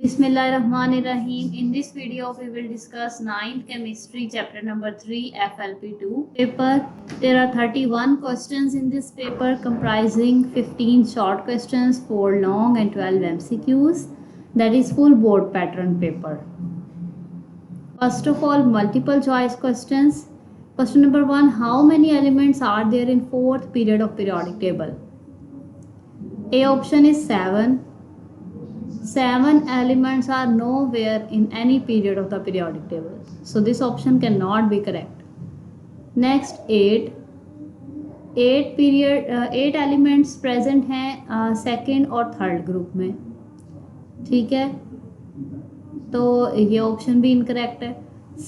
Bismillahirrahmanirrahim. In this video, we will discuss 9th chemistry chapter number 3 FLP2 paper. There are 31 questions in this paper comprising 15 short questions, 4 long and 12 MCQs. That is full board pattern paper. First of all, multiple choice questions. Question number 1, how many elements are there in 4th period of periodic table? A option is 7. 7 elements are nowhere in any period of the periodic table. So this option cannot be correct. Next 8. 8 elements present हैं second और third group में. ठीक है, तो ये option भी incorrect है.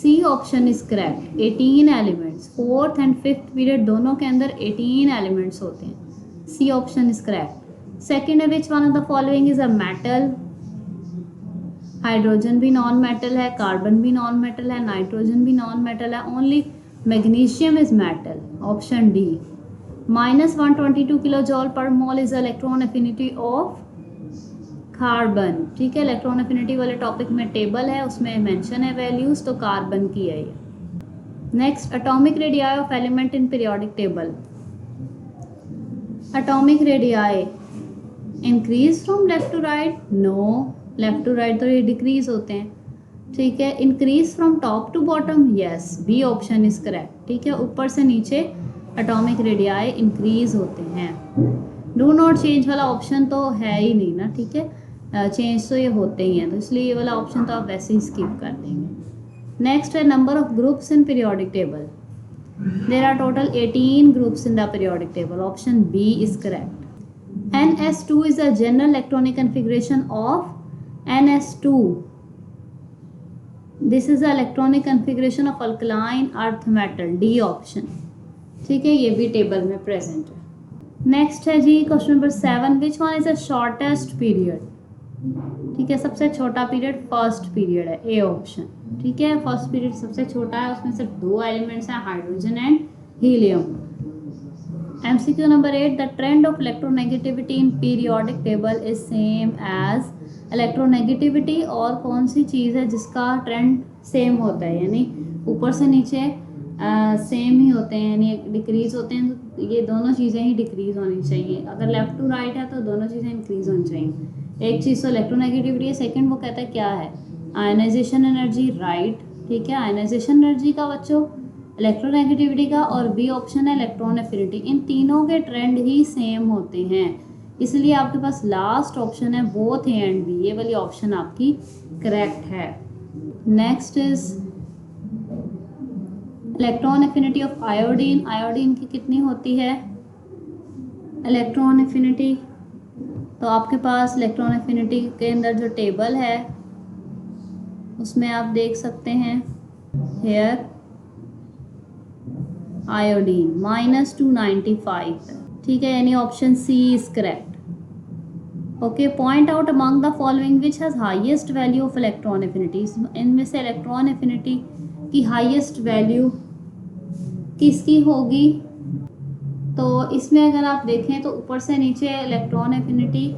C option is correct. 18 elements, fourth and fifth period दोनों के अंदर 18 एलिमेंट्स होते हैं. C option is correct. Second है which one of the following is a metal. Hydrogen भी नॉन मेटल है, कार्बन भी नॉन मेटल है, नाइट्रोजन भी नॉन मेटल है, only magnesium is metal. Option D. -122 kilo joule per mole is electron affinity of carbon. ठीक है, electron affinity वाले topic में टेबल है, उसमें मेंशन है वैल्यूज, तो कार्बन की है ये. Next, atomic radii of element in periodic table. Atomic radii increase from left to right. No, left to right तो ये डिक्रीज होते हैं. ठीक है, increase from top to bottom. Yes, B option is correct. ठीक है, ऊपर से नीचे एटॉमिक रेडियाई इंक्रीज होते हैं. डू नॉट चेंज वाला ऑप्शन तो है ही नहीं ना. ठीक है, चेंज तो ये होते ही हैं, तो इसलिए ये वाला ऑप्शन तो आप वैसे ही स्किप कर देंगे. नेक्स्ट है number of groups in periodic table. There are total 18 groups in the periodic table. Option B is correct. NS2 is a general electronic configuration of NS2. This is the electronic configuration of alkaline earth metal. D option. ठीक है, ये भी table में present है. Next है जी question number 7. Which one is the shortest period. ठीक है, सबसे छोटा पीरियड फर्स्ट पीरियड है. A option. ठीक है, फर्स्ट पीरियड सबसे छोटा है, उसमें सिर्फ 2 एलिमेंट्स हैं, hydrogen and helium. MCQ number 8. The trend of electronegativity in periodic table is same as electronegativity. और कौन सी चीज़ है जिसका ट्रेंड सेम होता है, यानी ऊपर से नीचे सेम ही होते हैं, यानी डिक्रीज होते हैं. तो ये दोनों चीज़ें ही डिक्रीज होनी चाहिए. अगर लेफ्ट टू राइट है तो दोनों चीज़ें इंक्रीज होनी चाहिए. एक चीज़ तो इलेक्ट्रोनेगेटिविटी है, सेकेंड वो कहता है क्या है, आयनाइजेशन एनर्जी. राइट, ठीक है, आयनाइजेशन एनर्जी का बच्चों, इलेक्ट्रोनेगेटिविटी का, और बी ऑप्शन है इलेक्ट्रॉन एफिनिटी. इन तीनों के ट्रेंड ही सेम होते हैं, इसलिए आपके पास लास्ट ऑप्शन है बोथ ए एंड बी. ये वाली ऑप्शन आपकी करेक्ट है. Next is electron affinity of iodine. Iodine की कितनी होती है इलेक्ट्रॉन एफिनिटी. तो आपके पास इलेक्ट्रॉन एफिनिटी के अंदर जो टेबल है उसमें आप देख सकते हैं हेयर आयोडीन -295. ठीक है, यानी option C is correct. Okay, point out among the following which has highest value of electron affinity. इनमें से इलेक्ट्रॉन एफिनिटी की हाईएस्ट वैल्यू किसकी होगी. तो इसमें अगर आप देखें तो ऊपर से नीचे इलेक्ट्रॉन एफिनिटी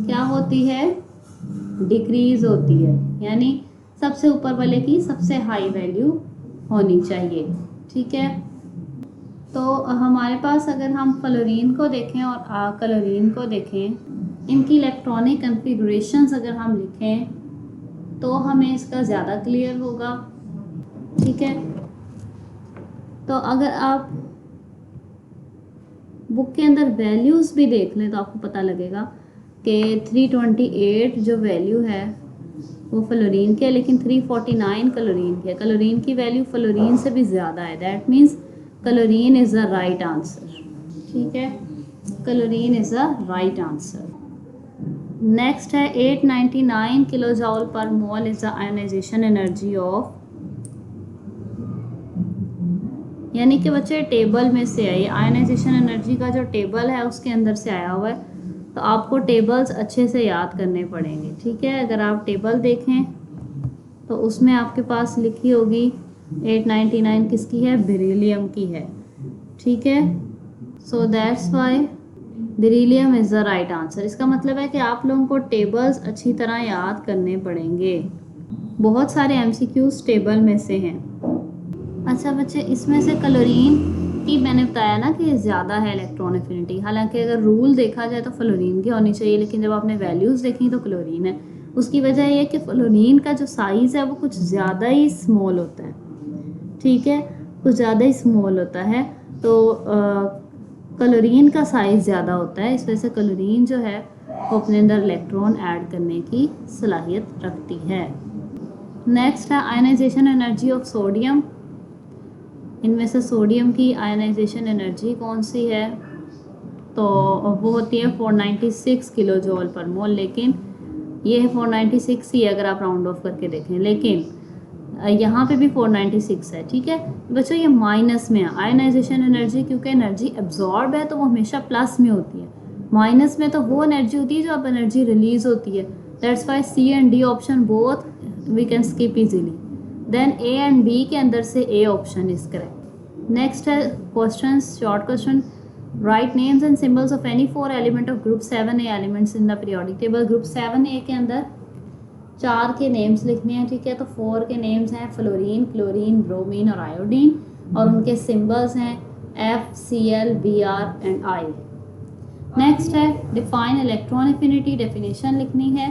क्या होती है, डिक्रीज होती है, यानी सबसे ऊपर वाले की सबसे हाई वैल्यू होनी चाहिए. ठीक है, तो हमारे पास अगर हम फ्लोरीन को देखें और क्लोरीन को देखें, इनकी इलेक्ट्रॉनिक कन्फिगरेशंस अगर हम लिखें तो हमें इसका ज़्यादा क्लियर होगा. ठीक है, तो अगर आप बुक के अंदर वैल्यूज़ भी देख लें तो आपको पता लगेगा कि 328 जो वैल्यू है वो फ्लोरीन के, लेकिन 349 क्लोरीन की है. क्लोरीन की वैल्यू फ्लोरीन से भी ज़्यादा है. That means chlorine is the right answer. ठीक है, chlorine is the right answer. Next है 899 kilo joule per mole is the ionization energy of. यानी कि बच्चे टेबल में से है, ये आयनाइजेशन एनर्जी का जो टेबल है उसके अंदर से आया हुआ है, तो आपको टेबल्स अच्छे से याद करने पड़ेंगे. ठीक है, अगर आप टेबल देखें तो उसमें आपके पास लिखी होगी 899 किसकी है, बेरिलियम की है. ठीक है, so that's why beryllium is the right answer. इसका मतलब है कि आप लोगों को टेबल्स अच्छी तरह याद करने पड़ेंगे। बहुत सारे एमसीक्यूज टेबल में से हैं। अच्छा बच्चे, इसमें से क्लोरीन की मैंने बताया ना कि ज़्यादा है इलेक्ट्रॉन एफिनिटी। हालांकि अगर रूल देखा जाए तो फ्लोरीन की होनी चाहिए, लेकिन जब आपने वैल्यूज़ देखी तो क्लोरीन है। उसकी वजह यह है कि फ्लोरीन का जो साइज़ है वो कुछ ज़्यादा ही स्मॉल होता है, ठीक है, कुछ ज़्यादा ही स्मॉल होता है। तो क्लोरीन का साइज़ ज़्यादा होता है, इस वजह से क्लोरीन जो है वो अपने अंदर इलेक्ट्रॉन ऐड करने की सलाहियत रखती है। नेक्स्ट है आयनाइजेशन एनर्जी ऑफ सोडियम। इनमें से सोडियम की आयनाइजेशन एनर्जी कौन सी है? तो वो होती है 496 किलो जूल पर मोल, लेकिन ये है 496 ही अगर आप राउंड ऑफ करके देखें, लेकिन यहाँ पे भी 496 है, ठीक है बच्चों। ये माइनस में है आयनाइजेशन एनर्जी, क्योंकि एनर्जी एब्जॉर्ब है तो वो हमेशा प्लस में होती है। माइनस में तो वो एनर्जी होती है जो अब एनर्जी रिलीज होती है। That's why C and D option both we can skip easily. Then A and B के अंदर से A option is correct. Next है question, short question. Write names and symbols of any 4 element of group 7A elements in the periodic table. Group 7A के अंदर 4 के names लिखने हैं, ठीक है। तो 4 के नेम्स हैं फ्लोरीन, क्लोरीन, ब्रोमीन और आयोडीन, और उनके सिंबल्स हैं FCl, Br and I। Next है डिफाइन इलेक्ट्रॉन एफिनिटी। डेफिनेशन लिखनी है,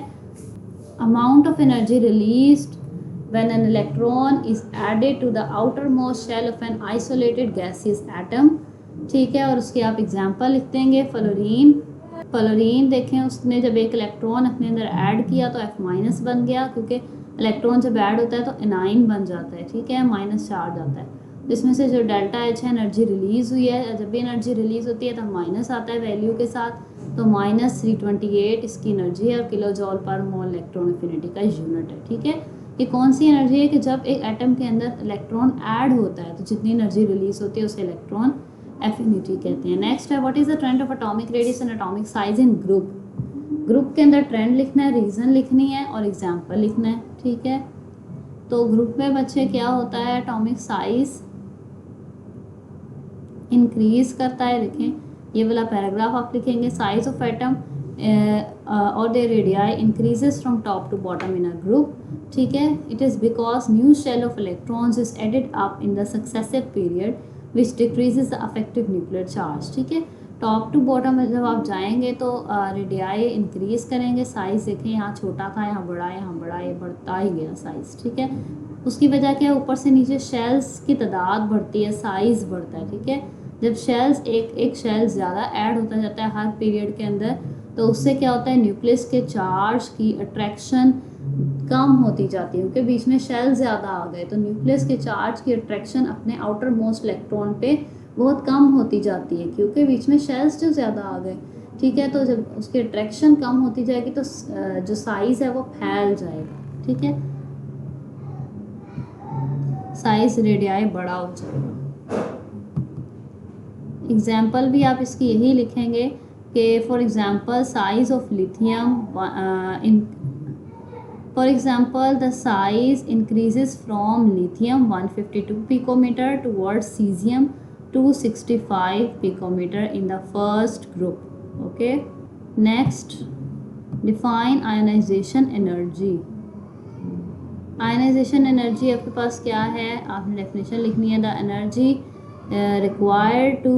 amount of energy released when an electron is added to the outermost shell of an isolated gaseous atom, ठीक है। और उसके आप एग्जांपल लिख देंगे। फ्लोरीन देखें, उसने जब एक इलेक्ट्रॉन अपने अंदर ऐड किया तो F- बन गया, क्योंकि इलेक्ट्रॉन जब ऐड होता है तो एनाइन बन जाता है, ठीक है, माइनस चार्ज आता है। इसमें से जो डेल्टा H है एनर्जी रिलीज हुई है, जब भी एनर्जी रिलीज होती है तो माइनस आता है वैल्यू के साथ, तो -328 इसकी एनर्जी है और किलो जॉल पर मोल इलेक्ट्रॉन एफिनिटी का यूनिट है, ठीक है। ये कौन सी एनर्जी है कि जब एक एटम के अंदर इलेक्ट्रॉन ऐड होता है तो जितनी एनर्जी रिलीज होती है उसे इलेक्ट्रॉन एफिनिटी कहते हैं। नेक्स्ट है what is the trend of atomic radius and atomic size in group. Group के अंदर ट्रेंड लिखना है, रीजन लिखनी है और एग्जाम्पल लिखना है, ठीक है। तो ग्रुप में बच्चे क्या होता है, एटॉमिक साइज इंक्रीज करता है। लिखें, ये वाला पैराग्राफ आप लिखेंगे, साइज ऑफ एटम और their radii increases from top to bottom in a group, ठीक है। It is because new shell of electrons is added up in the successive period which decreases the effective nuclear charge, ठीक है। Top to bottom में जब आप जाएंगे तो radii increase करेंगे। साइज देखें, यहाँ छोटा था, यहाँ बड़ा है, यहाँ बड़ा, ये बढ़ता ही गया साइज, ठीक है। उसकी वजह क्या है, ऊपर से नीचे शेल्स की तादाद बढ़ती है, साइज बढ़ता है, ठीक है। जब शेल्स एक शेल ज़्यादा ऐड होता जाता है हर पीरियड के अंदर, तो उससे क्या होता है, न्यूक्लियस के चार्ज की अट्रैक्शन कम होती जाती है, क्योंकि बीच में शेल ज़्यादा आ गए तो न्यूक्लियस के चार्ज की अट्रैक्शन अपने आउटर मोस्ट इलेक्ट्रॉन पे बहुत कम होती जाती है, क्योंकि बीच में शेल्स जो ज़्यादा आ गए, ठीक है। तो जब उसकी अट्रैक्शन कम होती जाएगी तो जो साइज़ है वो फैल जाएगा, ठीक है, साइज रेडियाई बड़ा हो जाएगा। एग्जाम्पल भी आप इसकी यही लिखेंगे कि for example size of lithium for example the size increases from lithium 152 picometre towards caesium 265 picometre in the first group. Okay, next define ionisation energy. Ionisation energy आपके पास क्या है, आपने डेफिनेशन लिखनी है, the energy required to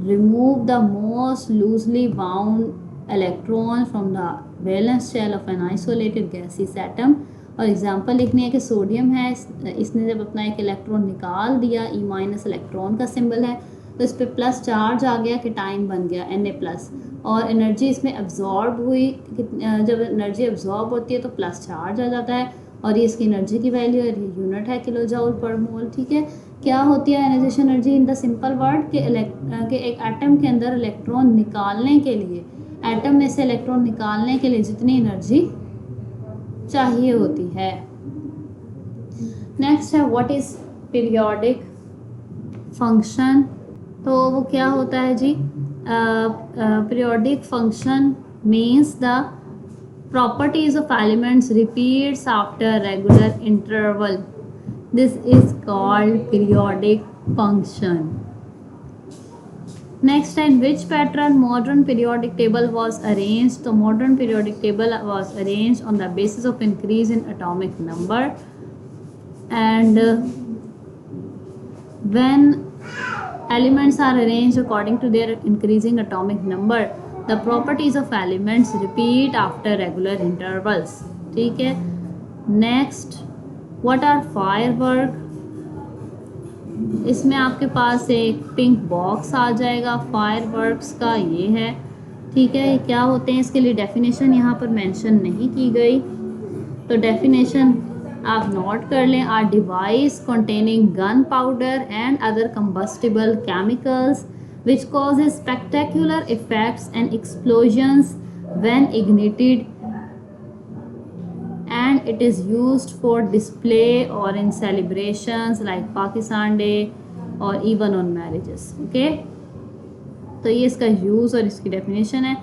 remove the most loosely bound electron from the valence shell of an isolated gaseous atom। और example लिखनी है कि सोडियम है, इसने जब अपना एक इलेक्ट्रॉन निकाल दिया, E- इलेक्ट्रॉन का सिंबल है, तो इस पर प्लस चार्ज आ गया, केटाइन बन गया Na+, और एनर्जी इसमें अब्जॉर्ब हुई। जब एनर्जी अब्जॉर्ब होती है तो प्लस चार्ज आ जाता है, और ये इसकी एनर्जी की वैल्यू है, यूनिट है किलो जूल पर मोल, ठीक है। क्या होती है ionisation energy in the simple word कि एक एटम के अंदर इलेक्ट्रॉन निकालने के लिए, एटम में से इलेक्ट्रॉन निकालने के लिए जितनी एनर्जी चाहिए होती है। नेक्स्ट है व्हाट इज पीरियोडिक फंक्शन। तो वो क्या होता है जी, periodic function means the properties of elements repeats after regular interval. This is called periodic function. Next है in which pattern modern periodic table was arrange. तो modern periodic table was arrange on the basis of increase in atomic number and when elements are arranged according to their increasing atomic number, the properties of elements repeat after regular intervals. ठीक है. Next, what are firework? इसमें आपके पास एक pink box आ जाएगा fireworks का, ये है. ठीक है. क्या होते हैं इसके लिए डेफिनेशन यहाँ पर मेंशन नहीं की गई, तो डेफिनेशन आप नोट कर लें. Are device containing gunpowder and other combustible chemicals which causes spectacular effects and explosions when ignited and it is used for display or in celebrations like Pakistan Day or even on marriages. Okay, तो ये इसका use और इसकी definition है.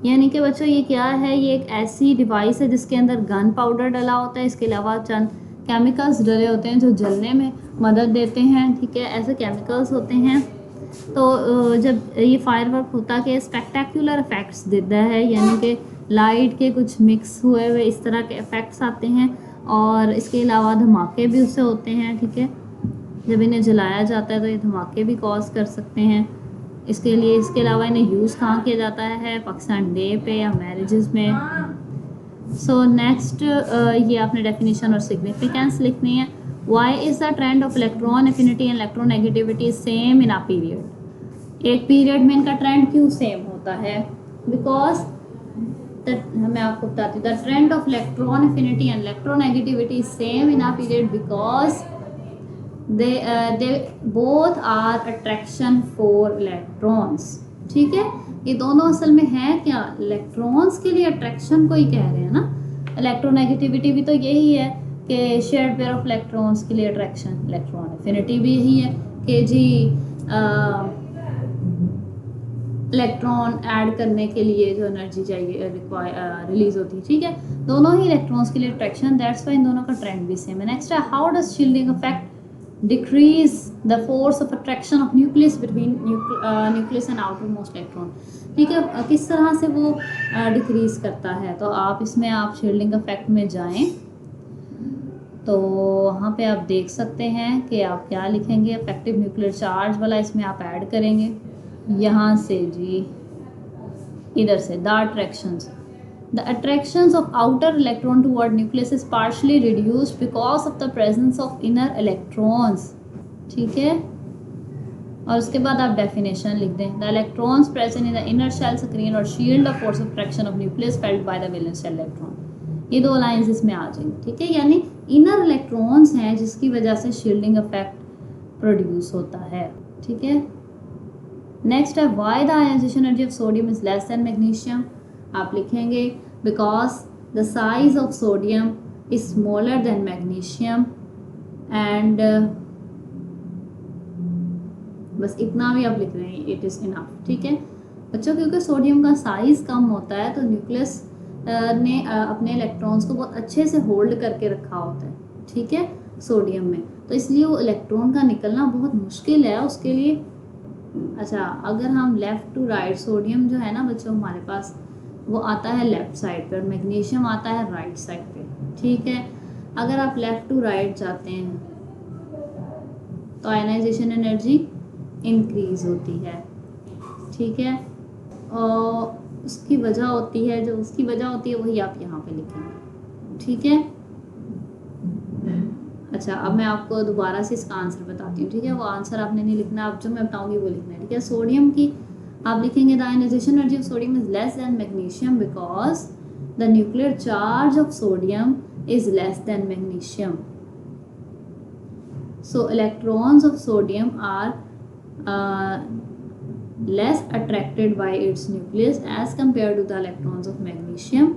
यानी कि बच्चों ये क्या है, ये एक ऐसी डिवाइस है जिसके अंदर गन पाउडर डला होता है, इसके अलावा चंद केमिकल्स डले होते हैं जो जलने में मदद देते हैं. ठीक है, ऐसे केमिकल्स होते हैं. तो जब ये फायरवर्क होता है कि स्पेक्टेकुलर इफेक्ट्स देता है, यानी कि लाइट के कुछ मिक्स हुए हुए इस तरह के इफ़ेक्ट्स आते हैं, और इसके अलावा धमाके भी उससे होते हैं. ठीक है, जब इन्हें जलाया जाता है तो ये धमाके भी कॉज कर सकते हैं. इसके अलावा इन्हें यूज़ कहाँ किया जाता है, पाकिस्तान डे पे या मैरिजेस में. सो नेक्स्ट ये आपने डेफिनेशन और सिग्निफिकेंस लिखनी है. Why is the trend of electron affinity and electronegativity same in a period. एक पीरियड में इनका ट्रेंड क्यों सेम होता है, बिकॉज मैं आपको बताती हूँ. The trend of electron affinity and electronegativity same in a period because they both are attraction for electrons. ठीक है, ये दोनों असल में है क्या, इलेक्ट्रॉन्स के लिए अट्रैक्शन को ही कह रहे हैं ना. इलेक्ट्रोनेगेटिविटी भी तो यही है कि शेयर्ड पेयर ऑफ इलेक्ट्रॉन्स के लिए अट्रैक्शन. इलेक्ट्रॉन एफिनिटी भी यही है कि जी इलेक्ट्रॉन ऐड करने के लिए जो एनर्जी चाहिए रिलीज होती है. ठीक है, दोनों ही इलेक्ट्रॉन्स के लिए अट्रैक्शन, दैट्स वाई इन दोनों का ट्रेंड भी सेम है. नेक्स्ट है how does shielding affect decrease the force of attraction of nucleus between nucleus and outermost electron. ठीक है, किस तरह से वो डिक्रीज करता है. तो आप इसमें आप शील्डिंग इफेक्ट में जाएं तो वहाँ पे आप देख सकते हैं कि आप क्या लिखेंगे. इफेक्टिव न्यूक्लियर चार्ज वाला इसमें आप ऐड करेंगे. यहाँ से जी इधर से the attractions of outer electron toward nucleus is partially reduced because of the presence of inner electrons. ठीक है, और उसके बाद आप डेफिनेशन लिख दें. the electrons present in the inner shell screen or shield the force of attraction of nucleus felt by the valence shell electron. ये दो लाइंस इसमें आ जाएंगी. ठीक है, यानी इनर इलेक्ट्रॉन्स हैं जिसकी वजह से शील्डिंग इफेक्ट प्रोड्यूस होता है. ठीक है, नेक्स्ट है why the ionization energy of sodium is less than magnesium. आप लिखेंगे because the size of sodium is smaller than magnesium and बस इतना भी आप लिख रहे हैं, इट इज़ इनफ. ठीक है बच्चों, क्योंकि सोडियम का साइज़ कम होता है तो न्यूक्लियस ने अपने इलेक्ट्रॉन्स को बहुत अच्छे से होल्ड करके रखा होता है. ठीक है, सोडियम में, तो इसलिए वो इलेक्ट्रॉन का निकलना बहुत मुश्किल है उसके लिए. अच्छा, अगर हम लेफ़्ट टू राइट, सोडियम जो है ना बच्चों हमारे पास वो आता है लेफ़्ट साइड पर, मैग्नीशियम आता है राइट साइड पे. ठीक है, अगर आप लेफ़्ट टू राइट जाते हैं तो आयनाइजेशन एनर्जी इंक्रीज़ होती है. ठीक है, और उसकी वजह होती है वही आप यहाँ पे लिखेंगे. ठीक है, अच्छा अब मैं आपको दोबारा से इसका आंसर बताती हूँ. ठीक है, वो आंसर आपने नहीं लिखना, आप जो मैं बताऊँगी वो लिखना है. ठीक है, सोडियम की आप लिखेंगे the ionization energy of sodium is less than magnesium because the nuclear charge of sodium is less than magnesium. So electrons of sodium are less attracted by its nucleus as compared to the electrons of magnesium.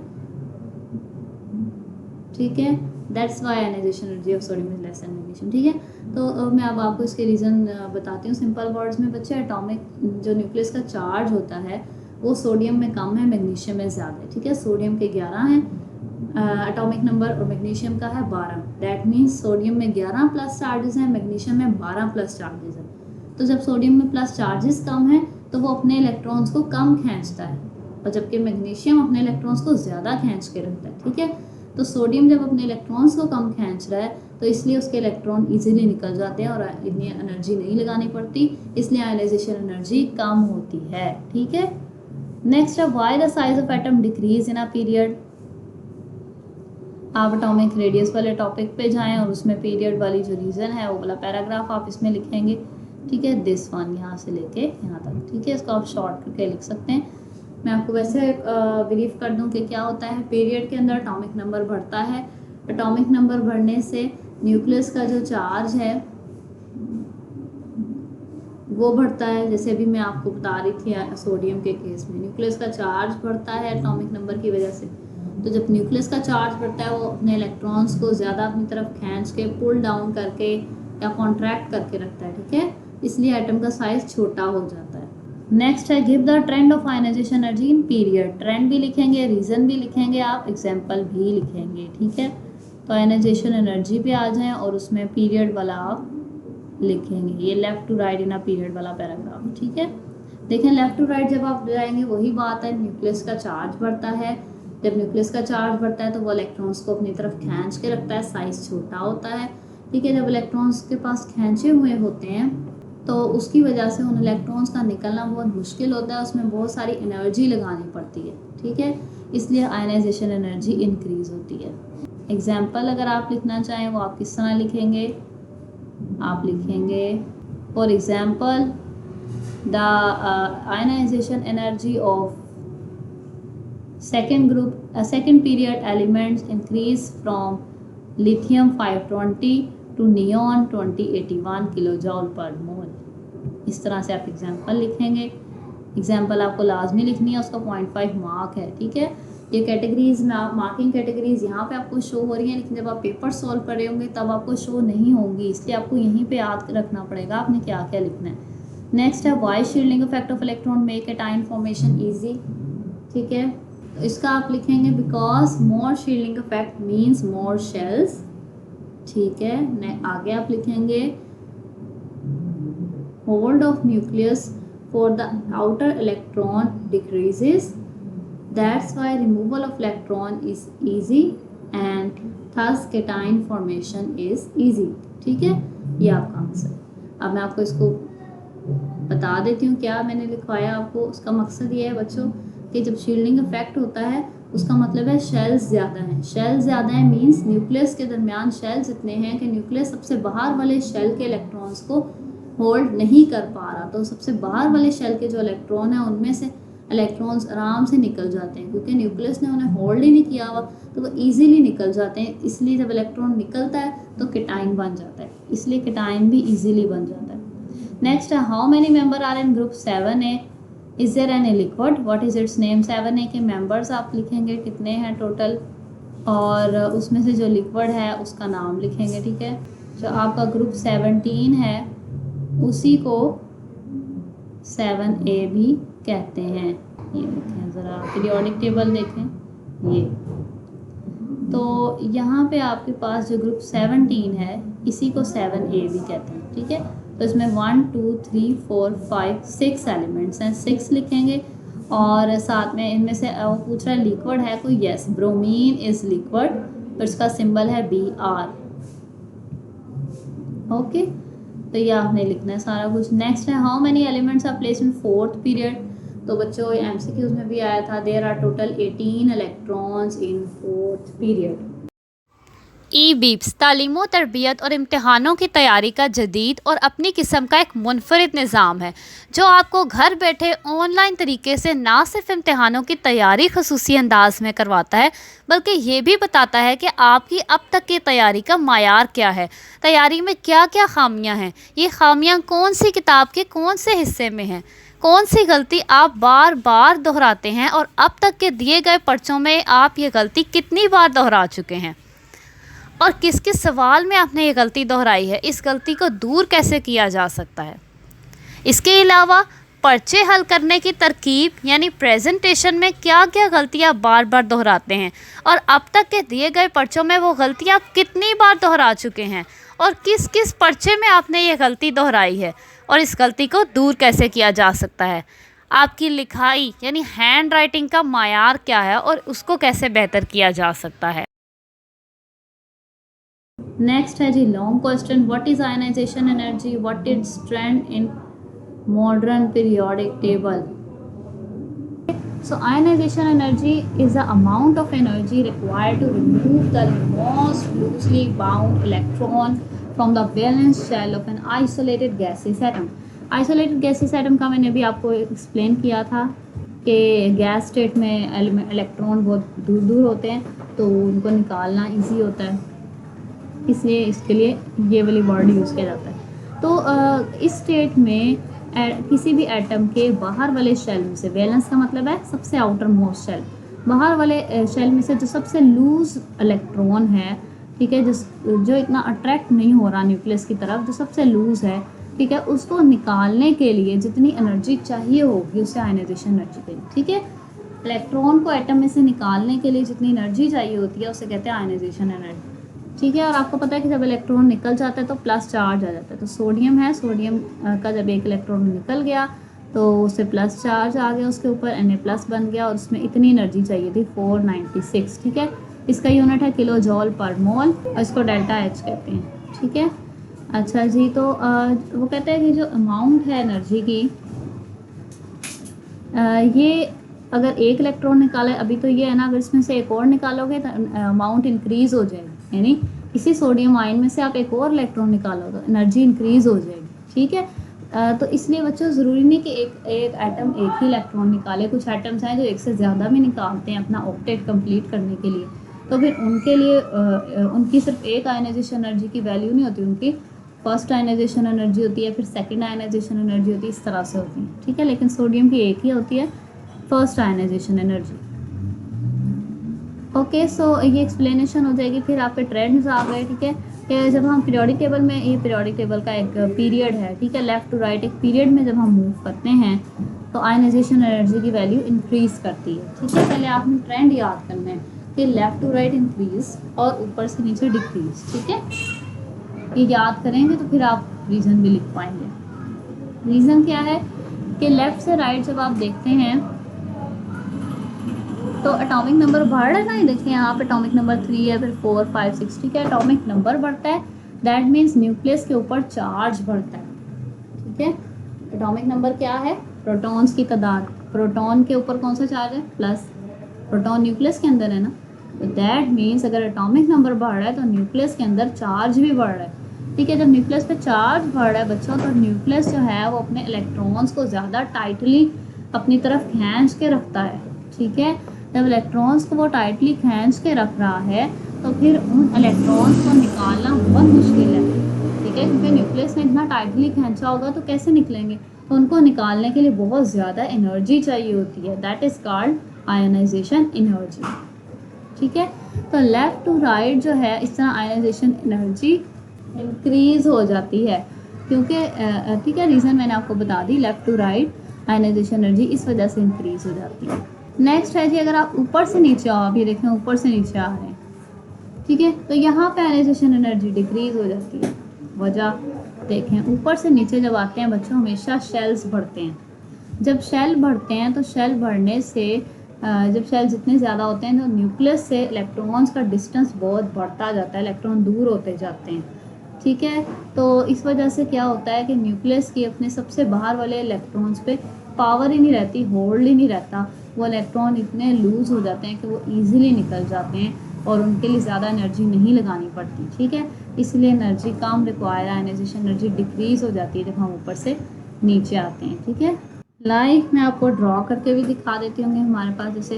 ठीक है, that's why ionization energy of sodium is less than magnesium. ठीक है, तो मैं अब आपको इसके reason बताती हूँ सिंपल वर्ड्स में. बच्चे एटॉमिक जो न्यूक्लियस का चार्ज होता है वो सोडियम में कम है, मैग्नीशियम में ज़्यादा है. ठीक है, सोडियम के 11 हैं एटॉमिक नंबर और मैग्नीशियम का है 12. दैट मीन्स सोडियम में 11 प्लस चार्जेस हैं, मैग्नीशियम में 12 प्लस चार्जेस हैं. तो जब सोडियम में प्लस चार्जेस कम हैं तो तो वो अपने इलेक्ट्रॉन्स को कम खींचता है, और जबकि मैग्नीशियम अपने इलेक्ट्रॉन्स को ज़्यादा खींच के रखता है। ठीक है, तो सोडियम जब अपने इलेक्ट्रॉन्स को कम खींच रहा है तो इसलिए उसके इलेक्ट्रॉन इजीली निकल जाते हैं और इतनी एनर्जी नहीं लगानी पड़ती, इसलिए आयनाइजेशन एनर्जी कम होती है। ठीक है, नेक्स्ट है why the size of atom decrease in a period. आप एटॉमिक रेडियस वाले टॉपिक पे जाएं और उसमें पीरियड वाली जो रीज़न है वो वाला पैराग्राफ आप इसमें लिखेंगे। ठीक है, दिस वन यहाँ से लेके यहाँ तक। ठीक है, इसको आप शॉर्ट करके लिख सकते हैं। मैं आपको वैसे ब्रीफ कर दूं कि क्या होता है। पीरियड के अंदर एटॉमिक नंबर बढ़ता है। एटॉमिक नंबर बढ़ने से न्यूक्लियस का जो चार्ज है वो बढ़ता है। जैसे अभी मैं आपको बता रही थी सोडियम के केस में न्यूक्लियस का चार्ज बढ़ता है एटॉमिक नंबर की वजह से। तो जब न्यूक्लियस का चार्ज बढ़ता है वो अपने इलेक्ट्रॉन्स को ज़्यादा अपनी तरफ खींच के पुल डाउन करके या कॉन्ट्रैक्ट करके रखता है। ठीक है, इसलिए एटम का साइज छोटा हो जाता है। नेक्स्ट है give the trend of ionisation energy in period. Trend भी लिखेंगे, रीज़न भी लिखेंगे, आप एग्जाम्पल भी लिखेंगे। ठीक है, तो आयनाइजेशन एनर्जी पे आ जाएं और उसमें पीरियड वाला आप लिखेंगे, ये left to right in a period वाला पैराग्राफ। ठीक है, देखें लेफ़्ट टू राइट जब आप जाएंगे वही बात है, न्यूक्लियस का चार्ज बढ़ता है। जब न्यूक्लियस का चार्ज बढ़ता है तो वो इलेक्ट्रॉन्स को अपनी तरफ खींच के रखता है, साइज छोटा होता है। ठीक है, जब इलेक्ट्रॉन्स के पास खींचे हुए होते हैं तो उसकी वजह से उन इलेक्ट्रॉन्स का निकलना बहुत मुश्किल होता है, उसमें बहुत सारी एनर्जी लगानी पड़ती है। ठीक है, इसलिए आयनाइजेशन एनर्जी इंक्रीज होती है। एग्जाम्पल अगर आप लिखना चाहें वो आप किस तरह लिखेंगे, आप लिखेंगे for example the ionization energy of second period elements increase from lithium 520 to neon 2081 किलोजॉल पर मोल। इस तरह से आप एग्जाम्पल लिखेंगे। एग्जाम्पल आपको लाजमी लिखनी है, उसका 0.5 मार्क है। ठीक है, ये कैटेगरीज में आप मार्किंग कैटेगरीज यहाँ पे आपको शो हो रही हैं, लेकिन जब आप पेपर सॉल्व कर रहे होंगे तब आपको शो नहीं होंगी, इसलिए आपको यहीं पे याद रखना पड़ेगा आपने क्या क्या लिखना है। नेक्स्ट है why shielding effect of electron make एटाइन फॉर्मेशन ईजी। ठीक है, इसका आप लिखेंगे because more shielding effect means more shells. ठीक है, आगे आप लिखेंगे hold of nucleus for the outer electron decreases, that's why removal of electron is easy and thus cation formation is easy. ठीक है, ये आपका आंसर। अब मैं आपको इसको बता देती हूँ क्या मैंने लिखवाया आपको। उसका मकसद ये है बच्चों कि जब शील्डिंग इफेक्ट होता है उसका मतलब है शेल्स ज़्यादा हैं। शेल्स ज़्यादा है मींस न्यूक्लियस के दरमियान शेल्स इतने हैं कि न्यूक्लियस सबसे बाहर वाले शेल के इलेक्ट्रॉन्स को होल्ड नहीं कर पा रहा। तो सबसे बाहर वाले शेल के जो इलेक्ट्रॉन हैं उनमें से इलेक्ट्रॉन्स आराम से निकल जाते हैं, क्योंकि न्यूक्लियस ने उन्हें होल्ड ही नहीं किया हुआ, तो वो ईजीली निकल जाते हैं। इसलिए जब इलेक्ट्रॉन निकलता है तो केटाइन बन जाता है, इसलिए केटाइन भी ईजीली बन जाता है। नेक्स्ट है how many member are in group 7A, is there any liquid, what is its name. 7A के मेंबर्स आप लिखेंगे कितने हैं टोटल, और उसमें से जो लिक्विड है उसका नाम लिखेंगे। ठीक है, जो आपका ग्रुप 17 है उसी को 7A भी कहते हैं। ये देखें ज़रा पीरियोडिक टेबल देखें, ये तो यहाँ पे आपके पास जो ग्रुप 17 है इसी को 7A भी कहते हैं। ठीक है, तो इसमें 1 2 3 4 5 6 एलिमेंट्स हैं, 6 लिखेंगे। और साथ में इनमें से वो पूछ रहा है लिक्विड है कोई, यस ब्रोमीन इज लिक्विड, तो इसका सिंबल है Br। ओके, तो ये आपने लिखना है सारा कुछ। नेक्स्ट है how many elements are placed in 4th period. तो बच्चों MCQs में भी आया था, there are total 18 electrons in 4th period. ई-बीप्स तालीम तरबियत और इम्तहानों की तैयारी का जदीद और अपनी किस्म का एक मुनफरिद निज़ाम है जो आपको घर बैठे ऑनलाइन तरीके से ना सिर्फ इम्तहानों की तैयारी खसूसी अंदाज में करवाता है, बल्कि ये भी बताता है कि आपकी अब तक की तैयारी का मायार क्या है, तैयारी में क्या क्या खामियां हैं, ये खामियां कौन सी किताब के कौन से हिस्से में हैं, कौन सी गलती आप बार बार दोहराते हैं और अब तक के दिए गए पर्चों में आप ये गलती कितनी बार दोहरा चुके हैं और किस किस सवाल में आपने ये गलती दोहराई है, इस गलती को दूर कैसे किया जा सकता है। इसके अलावा पर्चे हल करने की तरकीब यानी प्रेजेंटेशन में क्या क्या गलतियाँ बार बार दोहराते हैं और अब तक के दिए गए पर्चों में वो गलतियाँ आप कितनी बार दोहरा चुके हैं और किस किस पर्चे में आपने ये गलती दोहराई है और इस गलती को दूर कैसे किया जा सकता है। आपकी लिखाई यानी हैंड राइटिंग का मायार क्या है और उसको कैसे बेहतर किया जा सकता है। नेक्स्ट है जी long question, what is ionization energy, what is trend in modern periodic table. So ionization energy is the amount of energy required to remove the most loosely bound electron from the valence shell of an isolated gaseous atom. Isolated gaseous atom का मैंने भी आपको explain किया था कि gas state में electron बहुत दूर दूर होते हैं तो उनको निकालना इजी होता है, इसलिए इसके लिए ये वाली वर्ड यूज़ किया जाता है। तो इस स्टेट में किसी भी एटम के बाहर वाले शेल में से, वैलेंस का मतलब है सबसे आउटर मोस्ट शेल, बाहर वाले शेल में से जो सबसे लूज इलेक्ट्रॉन है, ठीक है, जो इतना अट्रैक्ट नहीं हो रहा न्यूक्लियस की तरफ, जो सबसे लूज है, ठीक है, उसको निकालने के लिए जितनी एनर्जी चाहिए होगी उसे आयनाइजेशन एनर्जी कहते हैं। ठीक है, इलेक्ट्रॉन को एटम में से निकालने के लिए जितनी एनर्जी चाहिए होती है उसे कहते हैं आयनाइजेशन एनर्जी। ठीक है, और आपको पता है कि जब इलेक्ट्रॉन निकल जाता है तो प्लस चार्ज आ जाता है। तो सोडियम है, सोडियम का जब एक इलेक्ट्रॉन निकल गया तो उससे प्लस चार्ज आ गया उसके ऊपर, Na+ बन गया और उसमें इतनी एनर्जी चाहिए थी 496। ठीक है, इसका यूनिट है किलो जॉल पर मोल और इसको डेल्टा H कहते हैं। ठीक है, अच्छा जी, तो वो कहते हैं कि जो अमाउंट है एनर्जी की, ये अगर एक इलेक्ट्रॉन निकाला है, अभी तो ये है ना, अगर इसमें से एक और निकालोगे तो अमाउंट इंक्रीज हो जाएगी, यानी इसी सोडियम आयन में से आप एक और इलेक्ट्रॉन निकालो तो एनर्जी इंक्रीज हो जाएगी। ठीक है, तो इसलिए बच्चों ज़रूरी नहीं कि एक एटम एक ही इलेक्ट्रॉन निकाले। कुछ एटम्स हैं जो एक से ज़्यादा भी निकालते हैं अपना ऑक्टेट कंप्लीट करने के लिए, तो फिर उनके लिए उनकी सिर्फ एक आयनाइजेशन एनर्जी की वैल्यू नहीं होती, उनकी फर्स्ट आयनाइजेशन एनर्जी होती है, फिर सेकेंड आयनाइजेशन एनर्जी होती है, इस तरह से होती है। ठीक है, लेकिन सोडियम की एक ही होती है, फर्स्ट आयनाइजेशन एनर्जी। ओके, सो ये एक्सप्लेनेशन हो जाएगी। फिर आपके ट्रेंड्स आ गए। ठीक है, कि जब हम पीरियोडिक टेबल में, ये पीरियोडिक टेबल का एक पीरियड है, ठीक है, लेफ़्ट टू राइट एक पीरियड में जब हम मूव करते हैं तो आयनाइजेशन एनर्जी की वैल्यू इंक्रीज़ करती है। ठीक है, पहले आपने ट्रेंड याद करना है कि लेफ़्ट टू राइट इंक्रीज और ऊपर से नीचे डिक्रीज। ठीक है, ये याद करेंगे तो फिर आप रीज़न भी लिख पाएंगे। रीज़न क्या है कि लेफ़्ट से राइट जब आप देखते हैं तो एटॉमिक नंबर बढ़ रहा है ना, ये देखिए यहाँ पे एटॉमिक नंबर 3 है, फिर 4, 5, 6। ठीक है, एटॉमिक नंबर बढ़ता है, दैट मीन्स न्यूक्लियस के ऊपर चार्ज बढ़ता है। ठीक है, एटॉमिक नंबर क्या है, प्रोटॉन्स की तादाद, प्रोटॉन के ऊपर कौन सा चार्ज है, प्लस, प्रोटॉन न्यूक्लियस के अंदर है ना, तो दैट मीन्स अगर एटॉमिक नंबर बढ़ रहा है तो न्यूक्लियस के अंदर चार्ज भी बढ़ रहा है। ठीक है, जब न्यूक्लियस पे चार्ज बढ़ रहा है बच्चों, तो न्यूक्लियस जो है वो अपने इलेक्ट्रॉन्स को ज़्यादा टाइटली अपनी तरफ खींच के रखता है। ठीक है, जब इलेक्ट्रॉन्स को वो टाइटली खींच के रख रहा है तो फिर उन इलेक्ट्रॉन्स को निकालना बहुत मुश्किल है। ठीक है, क्योंकि न्यूक्लियस ने इतना टाइटली खींचा होगा तो कैसे निकलेंगे, तो उनको निकालने के लिए बहुत ज़्यादा एनर्जी चाहिए होती है, that is called ionisation energy. ठीक है, तो लेफ़्ट टू राइट जो है इस तरह आयनाइजेशन एनर्जी इंक्रीज़ हो जाती है, क्योंकि ठीक है, रीज़न मैंने आपको बता दी, left to right ionization energy इस वजह से इंक्रीज़ हो जाती है। नेक्स्ट है जी, अगर आप ऊपर से नीचे आओ, आप ये देखें ऊपर से नीचे आ रहे हैं, ठीक है, तो यहाँ पे आयनाइजेशन एनर्जी डिक्रीज़ हो जाती है। वजह देखें, ऊपर से नीचे जब आते हैं बच्चों हमेशा शेल्स बढ़ते हैं। जब शेल बढ़ते हैं तो शेल बढ़ने से जब शेल जितने ज़्यादा होते हैं तो न्यूक्लियस से इलेक्ट्रॉन्स का डिस्टेंस बहुत बढ़ता जाता है, इलेक्ट्रॉन दूर होते जाते हैं। ठीक है, तो इस वजह से क्या होता है कि न्यूक्लियस की अपने सबसे बाहर वाले इलेक्ट्रॉन्स पे पावर ही नहीं रहती, होल्ड ही नहीं रहता, वो इलेक्ट्रॉन इतने लूज़ हो जाते हैं कि वो ईज़िली निकल जाते हैं और उनके लिए ज़्यादा एनर्जी नहीं लगानी पड़ती। ठीक है, इसलिए एनर्जी कम रिक्वायर, आयनाइजेशन एनर्जी डिक्रीज़ हो जाती है जब हम ऊपर से नीचे आते हैं। ठीक है, लाइक मैं आपको ड्रॉ करके भी दिखा देती हूँ। हमारे पास जैसे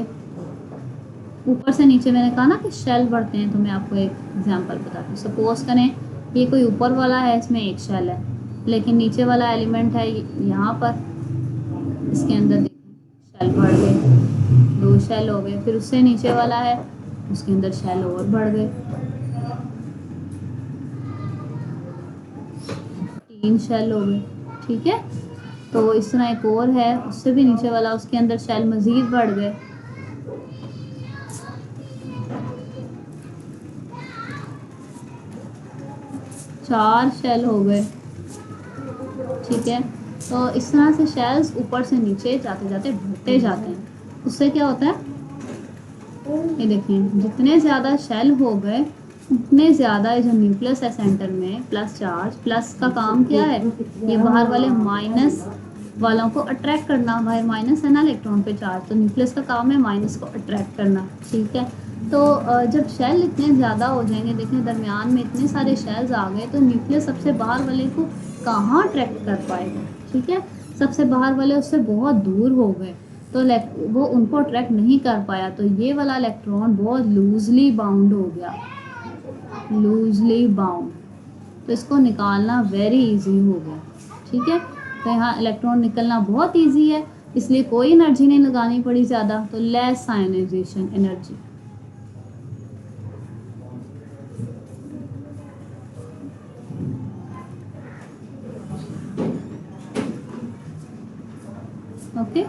ऊपर से नीचे मैंने कहा ना कि शेल बढ़ते हैं, तो मैं आपको एक एग्जांपल बताती हूँ। सपोज करें ये कोई ऊपर वाला है, इसमें एक शेल है, लेकिन नीचे वाला एलिमेंट है यहाँ पर, इसके अंदर शेल बढ़ गए, 2 शेल हो गए, फिर उससे नीचे वाला है उसके अंदर शेल और बढ़ गए, 3 शेल हो गए। ठीक है, तो इस तरह एक और है, उससे भी नीचे वाला, उसके अंदर शेल मज़ीद बढ़ गए, 4 शेल हो गए। ठीक है, तो इस तरह से शेल्स ऊपर से नीचे जाते जाते बढ़ते जाते हैं। उससे क्या होता है, ये देखें, जितने ज़्यादा शेल हो गए उतने ज़्यादा जो न्यूक्लियस है सेंटर में प्लस चार्ज, प्लस का काम क्या है, ये बाहर वाले माइनस वालों को अट्रैक्ट करना। बाहर माइनस है ना इलेक्ट्रॉन पे चार्ज, तो न्यूक्लियस का काम है माइनस को अट्रैक्ट करना, ठीक है। तो जब शेल इतने ज़्यादा हो जाएंगे, देखें दरमियान में इतने सारे शेल्स आ गए, तो न्यूक्लियस सबसे बाहर वाले को कहाँ अट्रैक्ट कर पाएगा, ठीक है। सबसे बाहर वाले उससे बहुत दूर हो गए, तो वो उनको अट्रैक्ट नहीं कर पाया, तो ये वाला इलेक्ट्रॉन बहुत लूजली बाउंड हो गया, लूजली बाउंड। तो इसको निकालना वेरी इजी हो गया, ठीक है। तो यहाँ इलेक्ट्रॉन निकलना बहुत इजी है, इसलिए कोई एनर्जी नहीं लगानी पड़ी ज़्यादा, तो लेस आयनाइजेशन एनर्जी। ओके,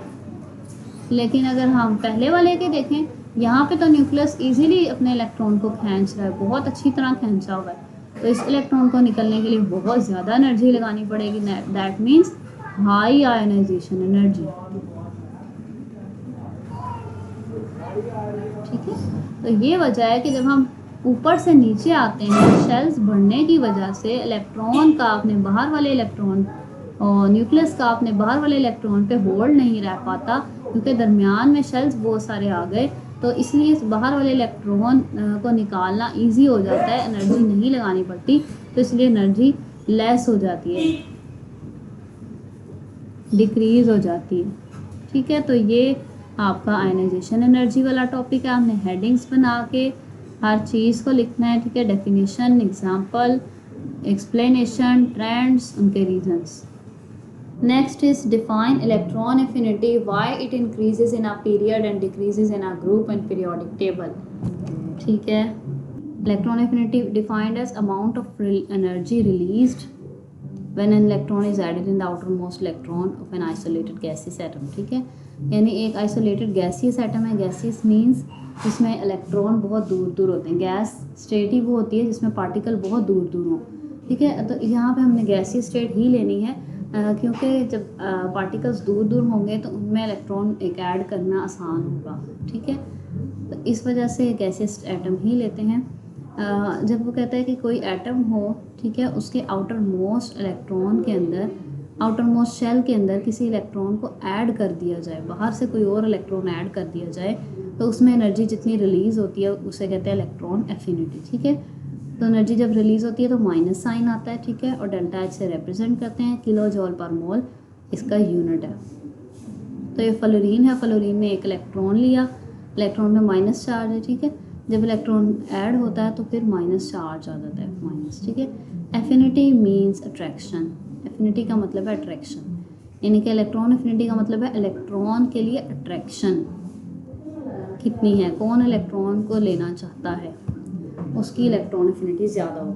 लेकिन अगर हम पहले वाले के देखें, यहाँ पे तो न्यूक्लियस इजीली अपने इलेक्ट्रॉन को खींच रहा है, बहुत अच्छी तरह खींचा हुआ है। तो इस इलेक्ट्रॉन को निकलने के लिए बहुत ज़्यादा एनर्जी लगानी पड़ेगी, that means high ionisation energy, ठीक है। तो ये वजह है कि जब हम ऊपर से नीचे आते हैं, शेल्स बढ़ने की वजह से इलेक्ट्रॉन का अपने बाहर वाले इलेक्ट्रॉन और न्यूक्लियस का अपने बाहर वाले इलेक्ट्रॉन पे होल्ड नहीं रह पाता, क्योंकि दरमियान में शेल्स बहुत सारे आ गए, तो इसलिए इस बाहर वाले इलेक्ट्रॉन को निकालना इजी हो जाता है, एनर्जी नहीं लगानी पड़ती, तो इसलिए एनर्जी लेस हो जाती है, डिक्रीज हो जाती है, ठीक है। तो ये आपका आयनाइजेशन एनर्जी वाला टॉपिक है। आपने हेडिंग्स बना के हर चीज़ को लिखना है, ठीक है। डेफिनेशन, एग्जाम्पल, एक्सप्लेनेशन, ट्रेंड्स, उनके reasons. Next is define electron affinity, why it increases in a period and decreases in a group and periodic table, ठीक है। Electron affinity defined as amount of energy released when an electron is added in the outermost electron of an isolated gaseous atom, ठीक है। यानी एक isolated gaseous atom है, gaseous means जिसमें electron बहुत दूर दूर होते हैं, गैस स्टेट ही वो होती है जिसमें पार्टिकल बहुत दूर दूर हों, ठीक है। तो यहाँ पे हमने गैसीय स्टेट ही लेनी है, क्योंकि जब पार्टिकल्स दूर दूर होंगे तो उनमें इलेक्ट्रॉन एक ऐड करना आसान होगा, ठीक है। तो इस वजह से गैसियस एटम ही लेते हैं। जब वो कहता है कि कोई एटम हो, ठीक है, उसके आउटर मोस्ट इलेक्ट्रॉन के अंदर, आउटर मोस्ट शेल के अंदर किसी इलेक्ट्रॉन को ऐड कर दिया जाए, बाहर से कोई और इलेक्ट्रॉन ऐड कर दिया जाए, तो उसमें एनर्जी जितनी रिलीज़ होती है उसे कहते हैं इलेक्ट्रॉन एफिनिटी, ठीक है। तो एनर्जी जब रिलीज़ होती है तो माइनस साइन आता है, ठीक है, और डेल्टा एच से रिप्रेजेंट करते हैं, किलो जॉल पर मोल इसका यूनिट है। तो ये फ्लोरीन है, फ्लोरीन में एक इलेक्ट्रॉन लिया, इलेक्ट्रॉन में माइनस चार्ज है, ठीक है। जब इलेक्ट्रॉन ऐड होता है तो फिर माइनस चार्ज आ जाता है, माइनस, ठीक है। एफिनिटी मीन्स अट्रैक्शन, एफिनिटी का मतलब है अट्रैक्शन, यानी कि इलेक्ट्रॉन एफिनिटी का मतलब है इलेक्ट्रॉन के लिए अट्रैक्शन कितनी है, कौन इलेक्ट्रॉन को लेना चाहता है उसकी इलेक्ट्रॉन एफिनिटी ज़्यादा हो,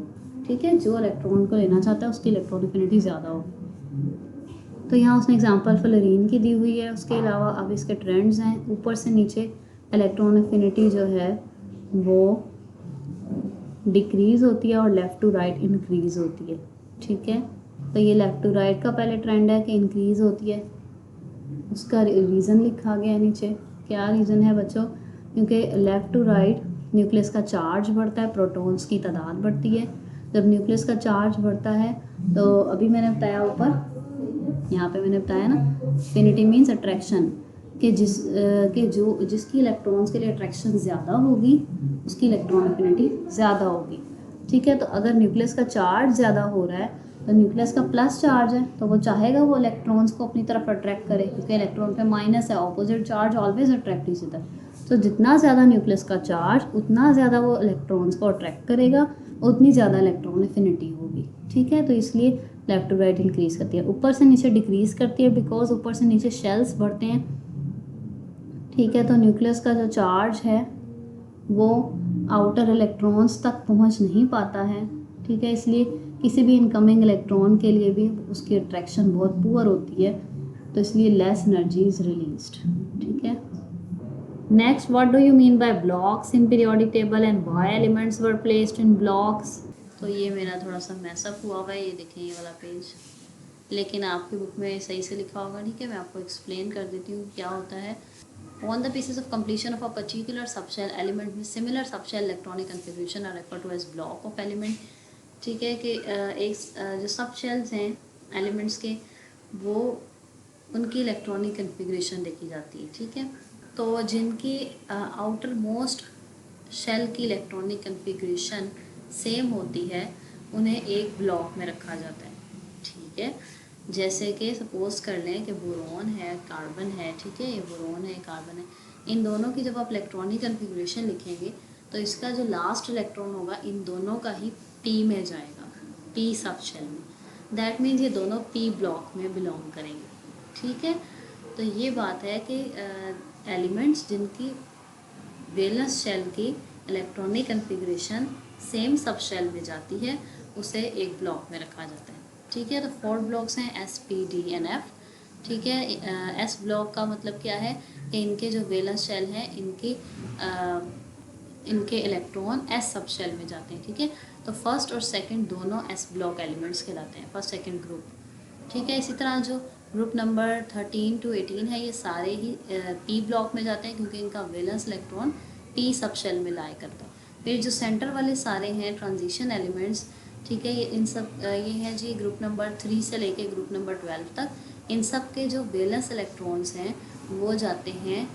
ठीक है। जो इलेक्ट्रॉन को लेना चाहता है उसकी इलेक्ट्रॉन एफिनिटी ज़्यादा हो। तो यहाँ उसने एग्जांपल फ्लोरीन की दी हुई है। उसके अलावा अब इसके ट्रेंड्स हैं, ऊपर से नीचे इलेक्ट्रॉन एफिनिटी जो है वो डिक्रीज़ होती है और लेफ़्ट टू राइट इंक्रीज़ होती है, ठीक है। तो ये लेफ़्ट टू राइट का पहले ट्रेंड है कि इंक्रीज़ होती है, उसका रीज़न लिखा गया है नीचे। क्या रीज़न है बच्चों? क्योंकि लेफ़्ट टू राइट न्यूक्लियस का चार्ज बढ़ता है, प्रोटॉन्स की तादाद बढ़ती है। जब न्यूक्लियस का चार्ज बढ़ता है तो अभी मैंने बताया ऊपर, यहाँ पे मैंने बताया ना, एफिनिटी मीन्स अट्रैक्शन, कि जिसकी इलेक्ट्रॉन्स के लिए अट्रैक्शन ज़्यादा होगी उसकी इलेक्ट्रॉन एफिनिटी ज़्यादा होगी, ठीक है। तो अगर न्यूक्लियस का चार्ज ज़्यादा हो रहा है तो न्यूक्लियस का प्लस चार्ज है तो वो चाहेगा वो इलेक्ट्रॉन्स को अपनी तरफ अट्रैक्ट करे, क्योंकि इलेक्ट्रॉन पे माइनस है, opposite charge always attract each other. तो जितना ज़्यादा न्यूक्लियस का चार्ज उतना ज़्यादा वो इलेक्ट्रॉन्स को अट्रैक्ट करेगा, उतनी ज़्यादा इलेक्ट्रॉन एफिनिटी होगी, ठीक है। तो इसलिए लेफ्ट टू राइट इंक्रीज़ करती है, ऊपर से नीचे डिक्रीज़ करती है, बिकॉज ऊपर से नीचे शेल्स बढ़ते हैं, ठीक है। तो न्यूक्लियस का जो चार्ज है वो आउटर इलेक्ट्रॉन्स तक पहुंच नहीं पाता है, ठीक है। इसलिए किसी भी इनकमिंग इलेक्ट्रॉन के लिए भी उसकी अट्रैक्शन बहुत पुअर होती है, तो इसलिए लेस एनर्जी इज रिलीज्ड, ठीक है। Next, what do you mean by blocks in periodic table and why elements were placed in blocks. तो ये मेरा थोड़ा सा मैसअप हुआ हुआ है, ये देखें ये वाला पेज, लेकिन आपकी बुक में सही से लिखा होगा, ठीक है। मैं आपको एक्सप्लेन कर देती हूँ क्या होता है। On the basis of completion of a particular subshell element में similar subshell electronic configuration are refer to as block of element, ठीक है। कि एक जो सबशेल्स हैं एलिमेंट्स के, वो उनकी इलेक्ट्रॉनिक कन्फिग्रेशन देखी जाती है, ठीक है। तो जिनकी आउटर मोस्ट शेल की इलेक्ट्रॉनिक कन्फिग्रेशन सेम होती है उन्हें एक ब्लॉक में रखा जाता है, ठीक है। जैसे कि सपोज कर लें कि बोरोन है, कार्बन है, ठीक है। ये बोरोन है, कार्बन है। इन दोनों की जब आप इलेक्ट्रॉनिक कन्फिग्रेशन लिखेंगे तो इसका जो लास्ट इलेक्ट्रॉन होगा इन दोनों का ही पी में जाएगा, पी सब शेल में। दैट मीन्स ये दोनों पी ब्लॉक में बिलोंग करेंगे, ठीक है। तो ये बात है कि एलिमेंट्स जिनकी वैलेंस शेल की electronic configuration same subshell में जाती है उसे एक ब्लॉक में रखा जाता है, ठीक है। तो 4 ब्लॉक्स हैं S, P, D and F, ठीक है। S ब्लॉक का मतलब क्या है कि इनके जो वैलेंस शेल हैं इनके इलेक्ट्रॉन S सब शेल में जाते हैं, ठीक है। तो फर्स्ट और सेकंड दोनों S ब्लॉक एलिमेंट्स कहलाते हैं, फर्स्ट सेकंड ग्रुप, ठीक है। इसी तरह जो ग्रुप नंबर 13 to 18 है ये सारे ही P ब्लॉक में जाते हैं क्योंकि इनका valence electron P subshell में लाई करता है। फिर जो सेंटर वाले सारे हैं ट्रांजिशन एलिमेंट्स, ठीक है, ये इन सब ये है जी ग्रुप नंबर 3 से लेके ग्रुप नंबर 12 तक। इन सब के जो वैलेंस इलेक्ट्रॉन्स हैं वो जाते हैं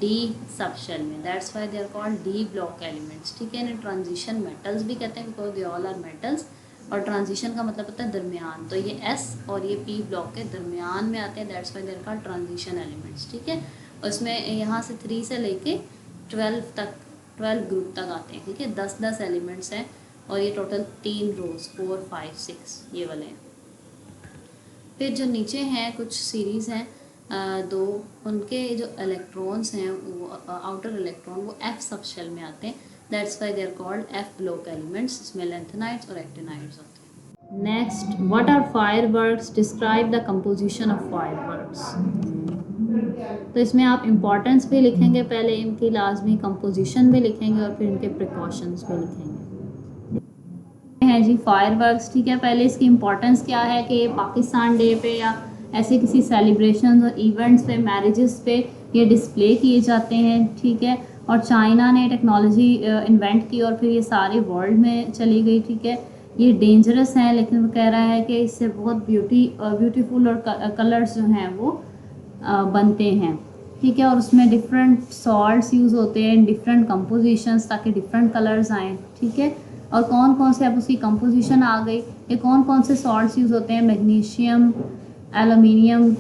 D सब शेल में, that's why they are called D block elements, ठीक है। इन्हें ट्रांजिशन मेटल्स भी कहते हैं because they all are metals, और ट्रांजिशन का मतलब होता है दरमियान। तो ये S और ये P ब्लॉक के दरमियान में आते हैं, that's why they are called transition elements, ठीक है। उसमें यहाँ से 3 से लेके 12 तक 12 ग्रुप तक आते हैं, ठीक है। 10-10 एलिमेंट्स हैं और ये टोटल 3 रोज 4, 5, 6 ये वाले हैं। फिर जो नीचे हैं कुछ सीरीज़ हैं 2, उनके जो इलेक्ट्रॉन्स हैं वो आउटर इलेक्ट्रॉन वो F सब शेल में आते हैं, that's why they are called F block elements. इसमें लेंथेनाइड्स और एक्टिनाइड्स होते हैं। Next, what are fireworks, describe the composition of fireworks. तो इसमें आप इम्पोर्टेंस भी लिखेंगे पहले इनकी, लाजमी कंपोजिशन भी लिखेंगे और फिर इनके प्रिकॉशंस भी लिखेंगे। है जी फायरवर्क्स, ठीक है। पहले इसकी इम्पोर्टेंस क्या है कि पाकिस्तान डे पे या ऐसे किसी सेलिब्रेशन और इवेंट्स पे, मैरिजेस पे ये डिस्प्ले किए जाते हैं, ठीक है। और चाइना ने टेक्नोलॉजी इन्वेंट की और फिर ये सारे वर्ल्ड में चली गई, ठीक है। ये डेंजरस है लेकिन वो कह रहा है कि इससे बहुत ब्यूटीफुल और कलर्स जो हैं वो बनते हैं, ठीक है। और उसमें डिफरेंट सॉल्ट्स यूज़ होते हैं, डिफरेंट कंपोजिशंस, ताकि डिफरेंट कलर्स आएँ, ठीक है। और कौन कौन से, अब उसकी कंपोजिशन आ गई, ये कौन कौन से सॉल्ट्स यूज़ होते हैं। मैग्नीशियम, एलुमिनियम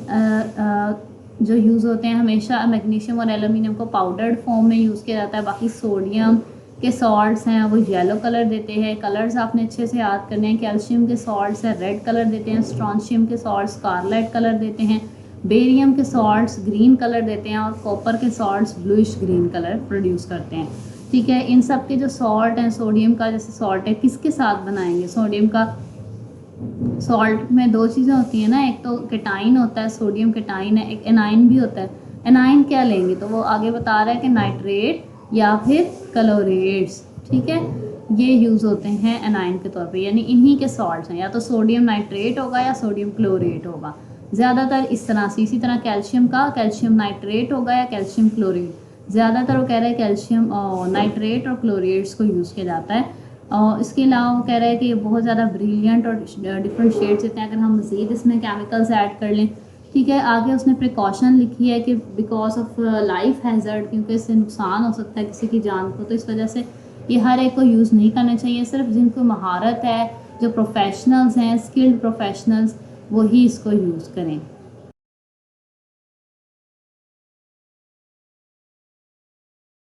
जो यूज़ होते हैं, हमेशा मैग्नीशियम और एलुमिनियम को पाउडर्ड फॉर्म में यूज़ किया जाता है। बाकी सोडियम के सॉल्ट्स हैं वो येलो कलर देते हैं। कलर्स आपने अच्छे से याद करने हैं। कैल्शियम के सॉल्ट्स हैं रेड कलर देते हैं। स्ट्रॉन्शियम के सॉल्ट्स स्कारलेट कलर देते हैं। बेरियम के सॉल्ट्स ग्रीन कलर देते हैं और कॉपर के salts bluish green colour produce करते हैं, ठीक है। इन सब के जो सॉल्ट हैं, सोडियम का जैसे सॉल्ट है, किसके साथ बनाएंगे। सोडियम का सॉल्ट में 2 चीज़ें होती हैं ना, एक तो केटाइन होता है, सोडियम केटाइन है, एक एनाइन भी होता है। एनाइन क्या लेंगे तो वो आगे बता रहा है कि नाइट्रेट या फिर क्लोरेट्स, ठीक है, ये यूज़ होते हैं एनाइन के तौर पे, यानी इन्हीं के सॉल्ट्स हैं, या तो सोडियम नाइट्रेट होगा या सोडियम क्लोरेट होगा, ज़्यादातर इस तरह से। इसी तरह कैल्शियम का कैल्शियम नाइट्रेट होगा या कैल्शियम क्लोरेट, ज़्यादातर वो कह रहे हैं कैल्शियम नाइट्रेट और क्लोरेट्स को यूज़ किया जाता है। और इसके अलावा वो कह रहे हैं कि ये बहुत ज़्यादा ब्रिलियंट और डिफरेंट शेड्स देते हैं। अगर हम मज़ीद इसमें केमिकल्स ऐड कर लें, ठीक है। आगे उसने प्रिकॉशन लिखी है कि बिकॉज ऑफ लाइफ हैज़र्ड, क्योंकि इससे नुकसान हो सकता है किसी की जान को, तो इस वजह से ये हर एक को यूज़ नहीं करना चाहिए। सिर्फ जिनको महारत है, जो प्रोफेशनल्स हैं, स्किल्ड प्रोफेशनल्स, वही इसको यूज़ करें।